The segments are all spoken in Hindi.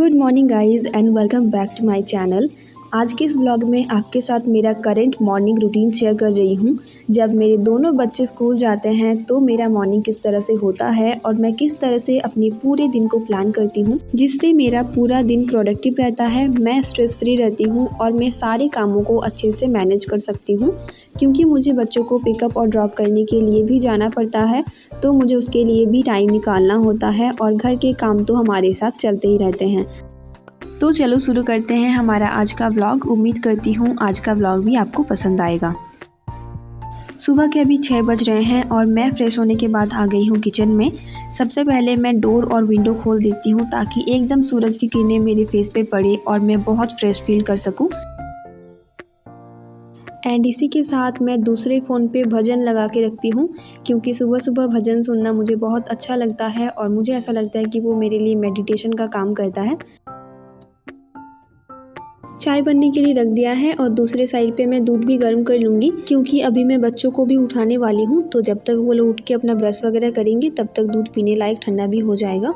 Good morning guys and welcome back to my channel. आज के इस ब्लॉग में आपके साथ मेरा करंट मॉर्निंग रूटीन शेयर कर रही हूँ। जब मेरे दोनों बच्चे स्कूल जाते हैं तो मेरा मॉर्निंग किस तरह से होता है और मैं किस तरह से अपने पूरे दिन को प्लान करती हूँ, जिससे मेरा पूरा दिन प्रोडक्टिव रहता है, मैं स्ट्रेस फ्री रहती हूँ और मैं सारे कामों को अच्छे से मैनेज कर सकती हूँ। क्योंकि मुझे बच्चों को पिकअप और ड्रॉप करने के लिए भी जाना पड़ता है, तो मुझे उसके लिए भी टाइम निकालना होता है और घर के काम तो हमारे साथ चलते ही रहते हैं। तो चलो शुरू करते हैं हमारा आज का व्लॉग। उम्मीद करती हूँ आज का व्लॉग भी आपको पसंद आएगा। सुबह के अभी 6 बज रहे हैं और मैं फ़्रेश होने के बाद आ गई हूँ किचन में। सबसे पहले मैं डोर और विंडो खोल देती हूँ ताकि एकदम सूरज की किरणें मेरे फेस पे पड़े और मैं बहुत फ्रेश फील कर सकूँ। एंड इसी के साथ मैं दूसरे फ़ोन पे भजन लगा के रखती हूँ, क्योंकि सुबह सुबह भजन सुनना मुझे बहुत अच्छा लगता है और मुझे ऐसा लगता है कि वो मेरे लिए मेडिटेशन का काम करता है। चाय बनने के लिए रख दिया है और दूसरे साइड पे मैं दूध भी गर्म कर लूँगी, क्योंकि अभी मैं बच्चों को भी उठाने वाली हूँ। तो जब तक वो लोग उठ के अपना ब्रश वगैरह करेंगे तब तक दूध पीने लायक ठंडा भी हो जाएगा।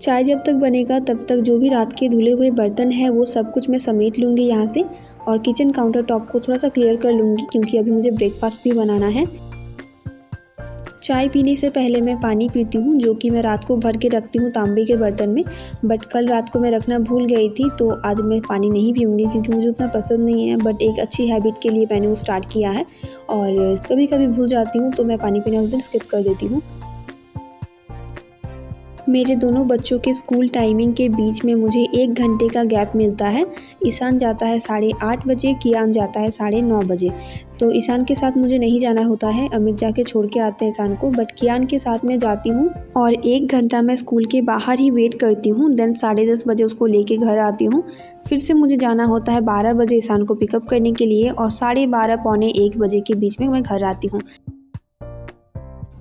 चाय जब तक बनेगा तब तक जो भी रात के धुले हुए बर्तन हैं वो सब कुछ मैं समेट लूँगी यहाँ से, और किचन काउंटर टॉप को थोड़ा सा क्लियर कर लूँगी, क्योंकि अभी मुझे ब्रेकफास्ट भी बनाना है। चाय पीने से पहले मैं पानी पीती हूँ, जो कि मैं रात को भर के रखती हूँ तांबे के बर्तन में। बट कल रात को मैं रखना भूल गई थी, तो आज मैं पानी नहीं पीऊँगी क्योंकि मुझे उतना पसंद नहीं है। बट एक अच्छी हैबिट के लिए मैंने वो स्टार्ट किया है, और कभी कभी भूल जाती हूँ तो मैं पानी पीना उस दिन स्किप कर देती हूँ। मेरे दोनों बच्चों के स्कूल टाइमिंग के बीच में मुझे 1 घंटे का गैप मिलता है। ईशान जाता है 8:30 बजे, कियान जाता है 9:30 बजे। तो ईशान के साथ मुझे नहीं जाना होता है, अमित जाके छोड़ के आते हैं ईशान को, बट कियान के साथ मैं जाती हूँ और 1 घंटा मैं स्कूल के बाहर ही वेट करती हूँ। देन 10:30 बजे उसको लेके घर आती हूँ। फिर से मुझे जाना होता है 12 बजे ईशान को पिकअप करने के लिए, और 12:30 पौने 1 बजे के बीच में मैं घर आती हूँ।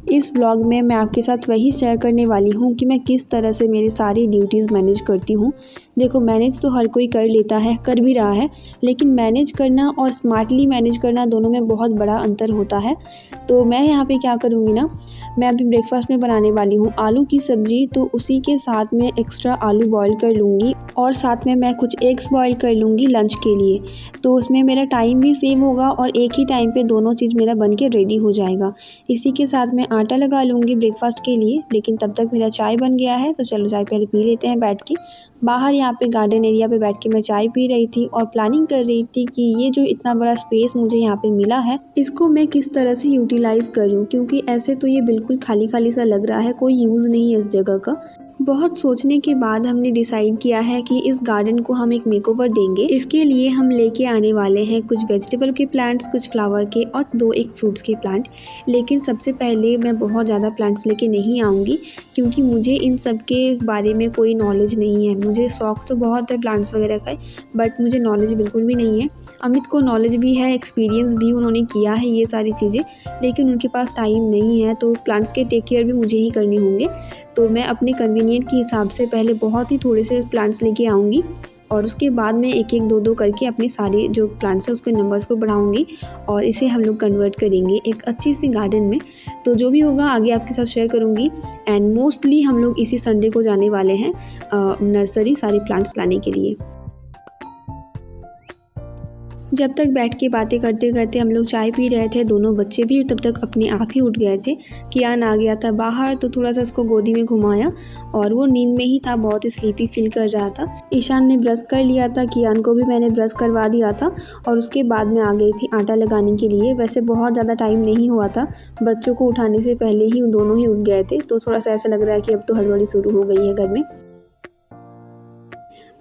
इस ब्लॉग में मैं आपके साथ वही शेयर करने वाली हूँ कि मैं किस तरह से मेरी सारी ड्यूटीज़ मैनेज करती हूँ। देखो, मैनेज तो हर कोई कर लेता है, कर भी रहा है, लेकिन मैनेज करना और स्मार्टली मैनेज करना दोनों में बहुत बड़ा अंतर होता है। तो मैं यहाँ पे क्या करूँगी ना, मैं अभी ब्रेकफास्ट में बनाने वाली हूँ आलू की सब्ज़ी, तो उसी के साथ में एक्स्ट्रा आलू बॉईल कर लूँगी और साथ में मैं कुछ एग्स बॉईल कर लूँगी लंच के लिए। तो उसमें मेरा टाइम भी सेव होगा और एक ही टाइम पे दोनों चीज़ मेरा बन के रेडी हो जाएगा। इसी के साथ मैं आटा लगा लूँगी ब्रेकफास्ट के लिए, लेकिन तब तक मेरा चाय बन गया है। तो चलो चाय पहले पी लेते हैं बैठ के। बाहर यहाँ पे गार्डन एरिया पे बैठ के मैं चाय पी रही थी और प्लानिंग कर रही थी कि ये जो इतना बड़ा स्पेस मुझे यहाँ पे मिला है, इसको मैं किस तरह से यूटिलाइज़ करूँ, क्योंकि ऐसे तो ये बिल्कुल खाली खाली सा लग रहा है, कोई यूज़ नहीं है इस जगह का। बहुत सोचने के बाद हमने डिसाइड किया है कि इस गार्डन को हम एक मेकओवर देंगे। इसके लिए हम लेके आने वाले हैं कुछ वेजिटेबल के प्लांट्स, कुछ फ्लावर के और 1 फ्रूट्स के प्लांट। लेकिन सबसे पहले मैं बहुत ज़्यादा प्लांट्स लेके नहीं आऊँगी, क्योंकि मुझे इन सब के बारे में कोई नॉलेज नहीं है। मुझे शौक़ तो बहुत है प्लांट्स वगैरह का, बट मुझे नॉलेज बिल्कुल भी नहीं है। अमित को नॉलेज भी है, एक्सपीरियंस भी उन्होंने किया है ये सारी चीज़ें, लेकिन उनके पास टाइम नहीं है, तो प्लांट्स के टेक केयर भी मुझे ही करने होंगे। तो मैं अपने कन्वीनियंट के हिसाब से पहले बहुत ही थोड़े से प्लांट्स लेके आऊँगी, और उसके बाद मैं 1-1, 2-2 करके अपने सारे जो प्लांट्स हैं उसके नंबर्स को बढ़ाऊँगी, और इसे हम लोग कन्वर्ट करेंगे एक अच्छी सी गार्डन में। तो जो भी होगा आगे आपके साथ शेयर करूँगी। एंड मोस्टली हम लोग इसी संडे को जाने वाले हैं नर्सरी सारी प्लांट्स लाने के लिए। जब तक बैठ के बातें करते करते हम लोग चाय पी रहे थे, दोनों बच्चे भी तब तक अपने आप ही उठ गए थे। कियान आ गया था बाहर, तो थोड़ा सा उसको गोदी में घुमाया और वो नींद में ही था, बहुत ही स्लीपी फील कर रहा था। ईशान ने ब्रश कर लिया था, कियान को भी मैंने ब्रश करवा दिया था, और उसके बाद मैं आ गई थी आटा लगाने के लिए। वैसे बहुत ज़्यादा टाइम नहीं हुआ था, बच्चों को उठाने से पहले ही दोनों ही उठ गए थे, तो थोड़ा सा ऐसा लग रहा है कि अब तो हड़बड़ी शुरू हो गई है घर में।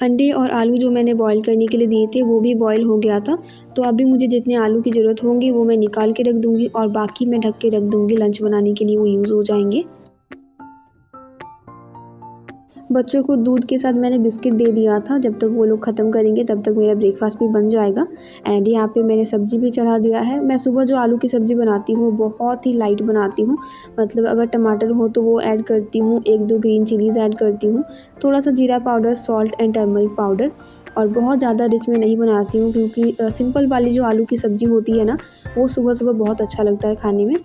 अंडे और आलू जो मैंने बॉईल करने के लिए दिए थे वो भी बॉईल हो गया था, तो अभी मुझे जितने आलू की ज़रूरत होंगी वो मैं निकाल के रख दूँगी, और बाकी मैं ढक के रख दूँगी, लंच बनाने के लिए वो यूज़ हो जाएंगे। बच्चों को दूध के साथ मैंने बिस्किट दे दिया था, जब तक वो लोग ख़त्म करेंगे तब तक मेरा ब्रेकफास्ट भी बन जाएगा। एंड यहाँ पे मैंने सब्ज़ी भी चढ़ा दिया है। मैं सुबह जो आलू की सब्ज़ी बनाती हूँ बहुत ही लाइट बनाती हूँ, मतलब अगर टमाटर हो तो वो ऐड करती हूँ, 1-2 ग्रीन चिलीज़ ऐड करती हूँ, थोड़ा सा जीरा powder, salt and turmeric powder, और बहुत ज़्यादा रिच में नहीं बनाती हूँ, क्योंकि सिंपल वाली जो आलू की सब्ज़ी होती है ना, वो सुबह सुबह बहुत अच्छा लगता है खाने में।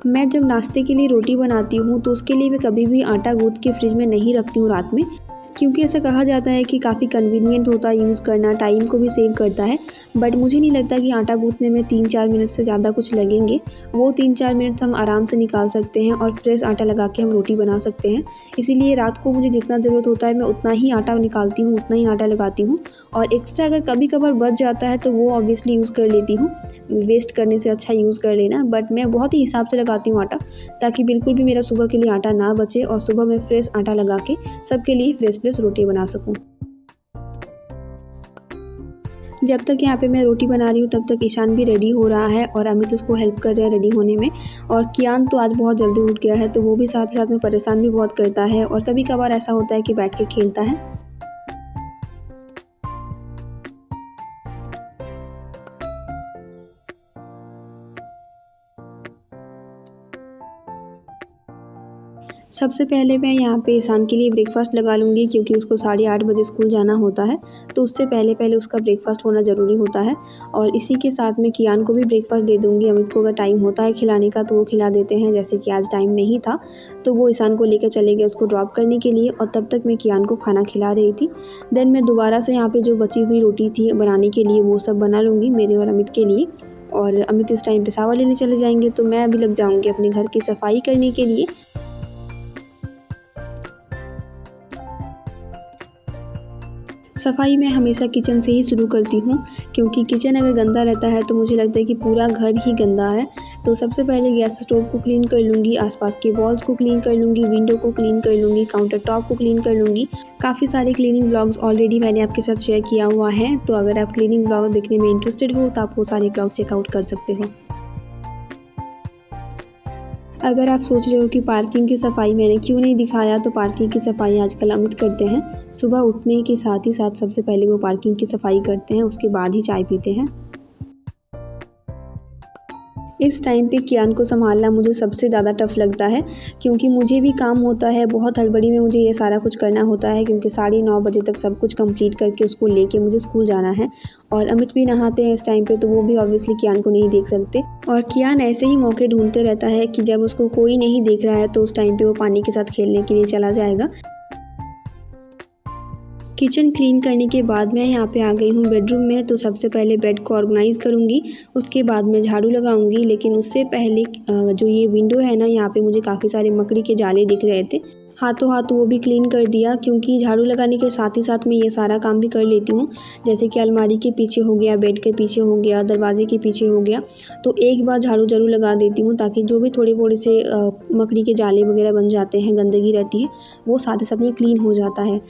मैं जब नाश्ते के लिए रोटी बनाती हूँ तो उसके लिए मैं कभी भी आटा गूँथ के फ्रिज में नहीं रखती हूँ रात में, क्योंकि ऐसा कहा जाता है कि काफ़ी कन्वीनियंट होता है यूज़ करना, टाइम को भी सेव करता है। बट मुझे नहीं लगता कि आटा गूँथने में 3-4 मिनट से ज़्यादा कुछ लगेंगे। वो 3-4 मिनट हम आराम से निकाल सकते हैं और फ्रेश आटा लगा के हम रोटी बना सकते हैं। इसीलिए रात को मुझे जितना ज़रूरत होता है मैं उतना ही आटा निकालती हूँ, उतना ही आटा लगाती हूँ, और एक्स्ट्रा अगर कभी-कभार बच जाता है तो वो ऑब्वियसली यूज़ कर लेती हूँ। वेस्ट करने से अच्छा यूज़ कर लेना, बट मैं बहुत ही हिसाब से लगाती हूँ आटा, ताकि बिल्कुल भी मेरा सुबह के लिए आटा ना बचे और सुबह मैं फ्रेश आटा लगा के सबके लिए फ्रेश रोटी बना सकूँ। जब तक यहाँ पे मैं रोटी बना रही हूँ तब तक ईशान भी रेडी हो रहा है और अमित उसको हेल्प कर रहे हैं रेडी होने में। और कियान तो आज बहुत जल्दी उठ गया है, तो वो भी साथ ही साथ में परेशान भी बहुत करता है और कभी-कभार ऐसा होता है कि बैठ के खेलता है। सबसे पहले मैं यहाँ पे ईशान के लिए ब्रेकफ़ास्ट लगा लूँगी, क्योंकि उसको 8:30 बजे स्कूल जाना होता है, तो उससे पहले उसका ब्रेकफ़ास्ट होना ज़रूरी होता है। और इसी के साथ मैं कियान को भी ब्रेकफ़ास्ट दे दूँगी। अमित को अगर टाइम होता है खिलाने का तो वो खिला देते हैं, जैसे कि आज टाइम नहीं था तो वो ईशान को लेकर चले गए उसको ड्रॉप करने के लिए, और तब तक मैं कियान को खाना खिला रही थी। देन मैं दोबारा से यहाँ पर जो बची हुई रोटी थी बनाने के लिए वो सब बना लूँगी मेरे और अमित के लिए। और अमित इस टाइम पे शावर लेने चले जाएँगे, तो मैं अभी लग जाऊँगी अपने घर की सफाई करने के लिए। सफाई मैं हमेशा किचन से ही शुरू करती हूँ, क्योंकि किचन अगर गंदा रहता है तो मुझे लगता है कि पूरा घर ही गंदा है। तो सबसे पहले गैस स्टोव को क्लीन कर लूँगी, आसपास के वॉल्स को क्लीन कर लूँगी, विंडो को क्लीन कर लूँगी, काउंटर टॉप को क्लीन कर लूँगी। काफ़ी सारे क्लीनिंग ब्लॉग्स ऑलरेडी मैंने आपके साथ शेयर किया हुआ है, तो अगर आप क्लीनिंग ब्लॉग देखने में इंटरेस्टेड हो तो आप वो सारे ब्लॉग चेकआउट कर सकते हो। अगर आप सोच रहे हो कि पार्किंग की सफाई मैंने क्यों नहीं दिखाया, तो पार्किंग की सफाई आजकल अमित करते हैं। सुबह उठने के साथ ही साथ सबसे पहले वो पार्किंग की सफाई करते हैं, उसके बाद ही चाय पीते हैं। इस टाइम पे कियान को सँभालना मुझे सबसे ज़्यादा टफ़ लगता है, क्योंकि मुझे भी काम होता है, बहुत हड़बड़ी में मुझे ये सारा कुछ करना होता है, क्योंकि 9:30 बजे तक सब कुछ कंप्लीट करके उसको लेके मुझे स्कूल जाना है। और अमित भी नहाते हैं इस टाइम पे, तो वो भी ऑब्वियसली कियान को नहीं देख सकते, और कियान ऐसे ही मौके ढूँढते रहता है कि जब उसको कोई नहीं देख रहा है तो उस टाइम पे वो पानी के साथ खेलने के लिए चला जाएगा। किचन क्लीन करने के बाद मैं यहाँ पे आ गई हूँ बेडरूम में, तो सबसे पहले बेड को ऑर्गेनाइज़ करूँगी, उसके बाद मैं झाड़ू लगाऊँगी। लेकिन उससे पहले जो ये विंडो है ना, यहाँ पे मुझे काफ़ी सारे मकड़ी के जाले दिख रहे थे, हाथों हाथ वो भी क्लीन कर दिया, क्योंकि झाड़ू लगाने के साथ ही साथ मैं ये सारा काम भी कर लेती हूँ, जैसे कि अलमारी के पीछे हो गया, बेड के पीछे हो गया, दरवाजे के पीछे हो गया, तो एक बार झाड़ू ज़रूर लगा देती हूँ, ताकि जो भी थोड़े से मकड़ी के जाले वगैरह बन जाते हैं, गंदगी रहती है, वो साथ ही साथ में क्लीन हो जाता है।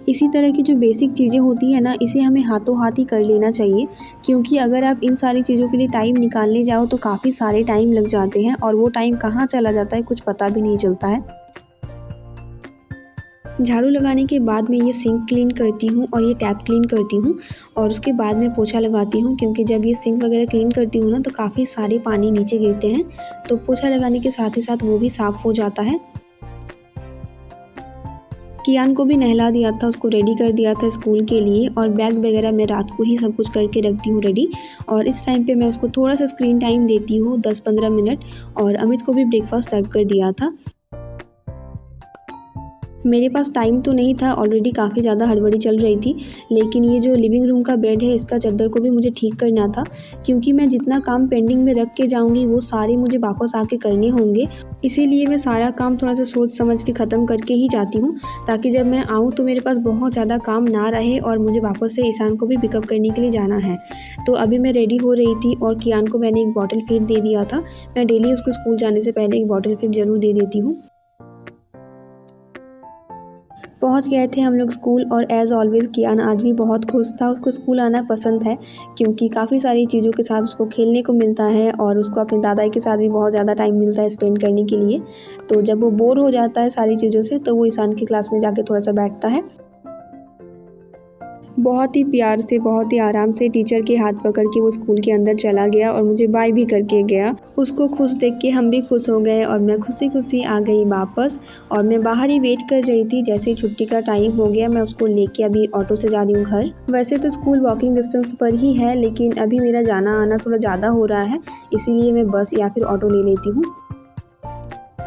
इसी तरह की जो बेसिक चीज़ें होती हैं ना, इसे हमें हाथों हाथ ही कर लेना चाहिए, क्योंकि अगर आप इन सारी चीज़ों के लिए टाइम निकालने जाओ तो काफ़ी सारे टाइम लग जाते हैं, और वो टाइम कहाँ चला जाता है कुछ पता भी नहीं चलता है। झाड़ू लगाने के बाद मैं ये सिंक क्लीन करती हूँ और ये टैप क्लीन करती हूँ, और उसके बाद मैं पोछा लगाती हूँ, क्योंकि जब ये सिंक वगैरह क्लीन करती हूँ ना तो काफ़ी सारे पानी नीचे गिरते हैं, तो पोछा लगाने के साथ ही साथ वो भी साफ़ हो जाता है। कियान को भी नहला दिया था, उसको रेडी कर दिया था स्कूल के लिए, और बैग वगैरह मैं रात को ही सब कुछ करके रखती हूँ रेडी। और इस टाइम पे मैं उसको थोड़ा सा स्क्रीन टाइम देती हूँ, 10-15 मिनट, और अमित को भी ब्रेकफास्ट सर्व कर दिया था। मेरे पास टाइम तो नहीं था, ऑलरेडी काफ़ी ज़्यादा हड़बड़ी चल रही थी, लेकिन ये जो लिविंग रूम का बेड है इसका चद्दर को भी मुझे ठीक करना था, क्योंकि मैं जितना काम पेंडिंग में रख के जाऊँगी वो सारे मुझे वापस आके करने होंगे। इसीलिए मैं सारा काम थोड़ा सा सोच समझ के ख़त्म करके ही जाती हूँ, ताकि जब मैं आऊँ तो मेरे पास बहुत ज़्यादा काम ना रहे, और मुझे वापस से ईशान को भी पिकअप करने के लिए जाना है। तो अभी मैं रेडी हो रही थी, और कियान को मैंने एक बॉटल फीड दे दिया था। मैं डेली उसको स्कूल जाने से पहले एक बॉटल फीड ज़रूर दे देती हूँ। पहुंच गए थे हम लोग स्कूल, और एज़ ऑलवेज़ कियान आज भी बहुत खुश था। उसको स्कूल आना पसंद है, क्योंकि काफ़ी सारी चीज़ों के साथ उसको खेलने को मिलता है, और उसको अपने दादाई के साथ भी बहुत ज़्यादा टाइम मिलता है स्पेंड करने के लिए। तो जब वो बोर हो जाता है सारी चीज़ों से, तो वो ईशान की क्लास में जाके थोड़ा सा बैठता है। बहुत ही प्यार से, बहुत ही आराम से टीचर के हाथ पकड़ के वो स्कूल के अंदर चला गया और मुझे बाय भी करके गया। उसको खुश देख के हम भी खुश हो गए और मैं खुशी-खुशी आ गई वापस और मैं बाहर ही वेट कर रही थी। जैसे ही छुट्टी का टाइम हो गया, मैं उसको लेके अभी ऑटो से जा रही हूँ घर। वैसे तो स्कूल वॉकिंग डिस्टेंस पर ही है, लेकिन अभी मेरा जाना-आना थोड़ा ज़्यादा हो रहा है, इसीलिए मैं बस या फिर ऑटो ले लेती हूँ।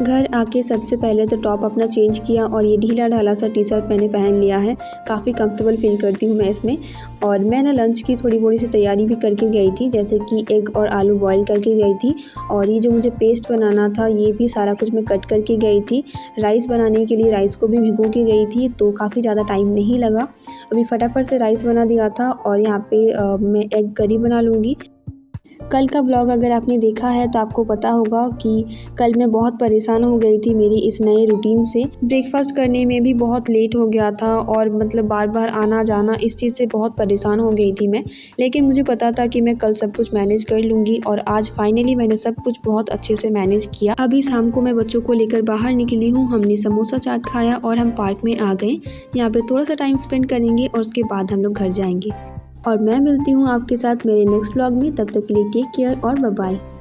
घर आके सबसे पहले तो टॉप अपना चेंज किया और ये ढीला-ढाला सा टी-शर्ट मैंने पहन लिया है। काफ़ी कंफर्टेबल फ़ील करती हूँ मैं इसमें। और मैं ना लंच की थोड़ी-थोड़ी सी तैयारी भी करके गई थी, जैसे कि एग और आलू बॉयल करके गई थी और ये जो मुझे पेस्ट बनाना था, ये भी सारा कुछ मैं कट करके गई थी। राइस बनाने के लिए राइस को भी भिगो के गई थी, तो काफ़ी ज़्यादा टाइम नहीं लगा। अभी फटाफट से राइस बना दिया था और यहाँ पे मैं एग करी बना लूँगी। कल का ब्लॉग अगर आपने देखा है तो आपको पता होगा कि कल मैं बहुत परेशान हो गई थी मेरी इस नए रूटीन से। ब्रेकफ़ास्ट करने में भी बहुत लेट हो गया था और मतलब बार-बार आना-जाना, इस चीज़ से बहुत परेशान हो गई थी मैं। लेकिन मुझे पता था कि मैं कल सब कुछ मैनेज कर लूँगी और आज फाइनली मैंने सब कुछ बहुत अच्छे से मैनेज किया। अभी शाम को मैं बच्चों को लेकर बाहर निकली हूँ। हमने समोसा चाट खाया और हम पार्क में आ गए। यहाँ पे थोड़ा-सा टाइम स्पेंड करेंगे और उसके बाद हम लोग घर जाएँगे। और मैं मिलती हूँ आपके साथ मेरे नेक्स्ट व्लॉग में। तब तक के लिए टेक केयर और बाय बाय।